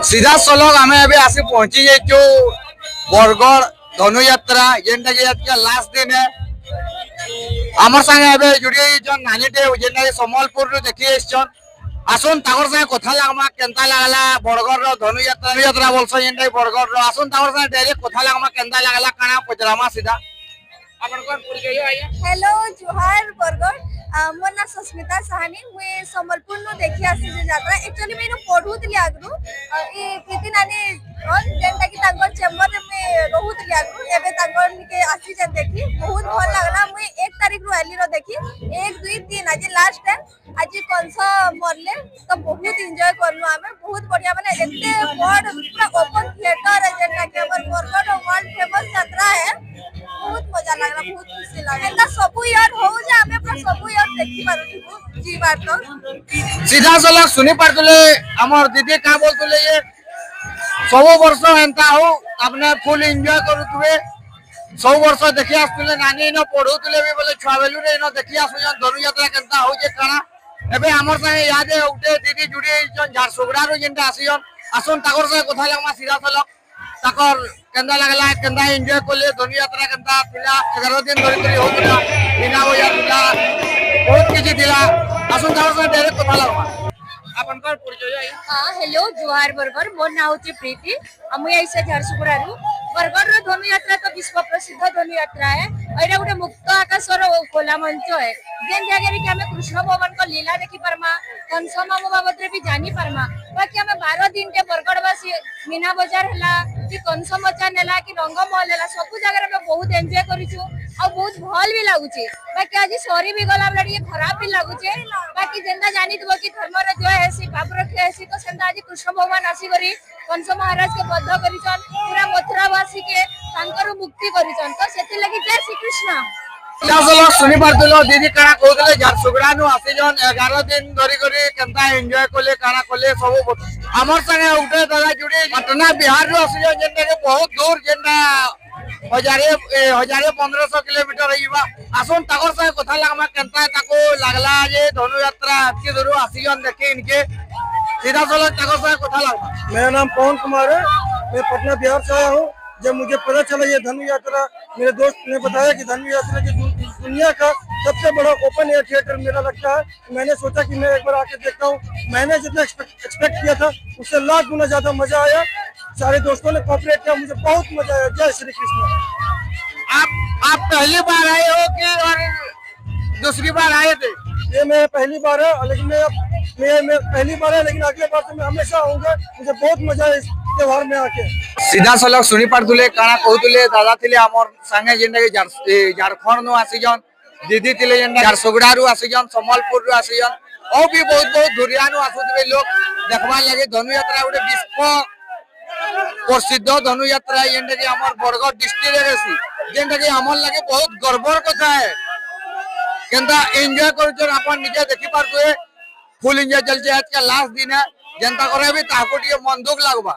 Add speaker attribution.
Speaker 1: सीधा सलग आम आसी पहुंची जाइचु बरगढ़ धनुयात्रा जेनटा कि आज के लास्ट दिन है। आमर संगे एबे जुड़ी जन नानीटे जेनटा सम्बलपुर रु देखि एछन आसुन ताकर संगे कथा लागमा केनता लागला बरगढ़ रो धनुयात्रा बोलछ जेनटा बरगढ़ रो आसुन ताकर संगे डायरेक्ट कथा लागमा केनता लागला काना पचरामा सीधा आपनकर परिचय आया।
Speaker 2: हेलो जोहार बरगढ़ मोर ना सुस्मिता साहनी मुई सम्बलपुर नु देखि आसी जे यात्रा एक्चुअली मेनु पढुतली आगरु ए प्रीति नानी जेनटा कि तांकर चेंबर में रहूतली आगरु एबे तांकर निके आसी जे देखि बहुत भल लागला मुई 1 तारिख रु आली रो देखि 1 2 3 आज लास्ट टाइम आज कंस मरले तो बहुत एंजॉय करलु आमे बहुत बढ़िया माने एते बड़ पूरा ओपन थिएटर है जेनटा कि हमर बरगढ़ वर्ल्ड फेमस यात्रा है। बहुत मजा लागला बहुत खुशी लागला एता सबु यार हो जे आमे पूरा सबु यार देखि पारु जी बात तो
Speaker 1: सीधा सलग सुनी पारतले हमर दीदी का बोलतले ये सब वर्ष एंता हो आपने फुल एंजॉय करूतबे सब वर्ष देखि आसतले नानी न पढुतले भी बोले छुआ बेलु रे न देखि आसुजन धनुयात्रा केनता हो जे काना एबे हमर संगे याद है उठे दीदी जुड़ी जन झारसुगड़ा रो जेनता आसियन आसुन ताकर से कथा लागमा सीधा सलग ताकर केंदा लागला केंदा एंजॉय करले धनुयात्रा केंता पिला 11 दिन धरि होतला बिना बजा पिला बहुत किछि दिला आसुन ताकर से डायरेक्ट कथा लागमा आपनकर परिचय आइ।
Speaker 2: हां हेलो जोहार बरगढ़ मोर नाम होची प्रीति हम ऐसे झारसुगड़ा रु बरगढ़ रो धनुयात्रा तो विश्व प्रसिद्ध धनुयात्रा है एरा गुटे मुक्त आकाश रो खोला मंच है जेन जगह रे कि हमें कृष्ण भगवान को लीला देखि परमा कंस मामू बाबत रे भी जानी परमा बाकी हमें 12 दिन के बरगढ़वासी मीना बाजार हला कि कंस मचान हला कि रंग महल हला सब जगह रे बहुत एंजॉय करिछु आ बहुत भल भी लागुचे बाकी आज सॉरी भी गला बड़ी खराब भी लागुचे बाकी जेंदा जानी दबो कि धर्म रे जो है सी पाप रखे है सी तो सेंदा आज कृष्ण भगवान आसी करी कंस महाराज के बद्ध करिछन पूरा मथुरावासी के तांकर मुक्ति करिछन तो सेति लागि जय श्री कृष्ण।
Speaker 1: चलो सुनी पारतलो दीदी काना कहतले झारसुगड़ा नु आसी जन 11 दिन धरि करी केनता एंजॉय करले काना करले सब हमर संगे उठे दादा जुड़ी पटना बिहार रो आसी जन जेनटा के बहुत दूर जेनटा हजारे 1500 किलोमीटर रहीबा आसुन ताकर संगे कथा लागमा केनता ताको लागला जे धनुयात्रा के दूर आसी जन देखे इनके सीधा सलग ताकर संगे कथा लागमा।
Speaker 3: मेरा नाम पवन कुमार है, मैं पटना बिहार से आया हूँ। जब मुझे पता चला ये धनु यात्रा मेरे दोस्त ने बताया कि धनु यात्रा की दुनिया का सबसे बड़ा ओपन एयर थिएटर मेरा लगता है, मैंने सोचा कि मैं एक बार आके देखता हूँ। मैंने जितना एक्सपेक्ट किया था उससे लाख गुना ज्यादा मजा आया। सारे दोस्तों ने कोऑपरेट किया, मुझे बहुत मजा आया। जय श्री कृष्ण।
Speaker 1: आप पहली बार आए हो कि और दूसरी बार आए थे?
Speaker 3: ये मैं पहली बार है, लेकिन मैं पहली बार है, लेकिन अगले बार से मैं हमेशा आऊंगा। मुझे बहुत मजा है इस त्योहार में आके।
Speaker 1: सीधा सलग सुनी पारतुले काना कहतुले दादा थिले हमर संगे जेनटा कि झारखंड नु आसी जन दीदी थिले जेनटा झारसुगड़ा रु आसी जन सम्बलपुर रु आसी जन और भी बहुत दूरिया नु आसुतबे लोग देखबा लागे धनुयात्रा उडे विश्व प्रसिद्ध धनुयात्रा जेनटा कि हमर बरगढ़ डिस्ट्रिक्ट रे सी जेनटा कि हमर लागे बहुत गर्वर कथा है केनता एंजॉय करछन अपन निजे देखि पारतुए फुल एंजॉय चलছে आज का लास्ट दिन है जनता करे भी ताको मन दुख लागबा।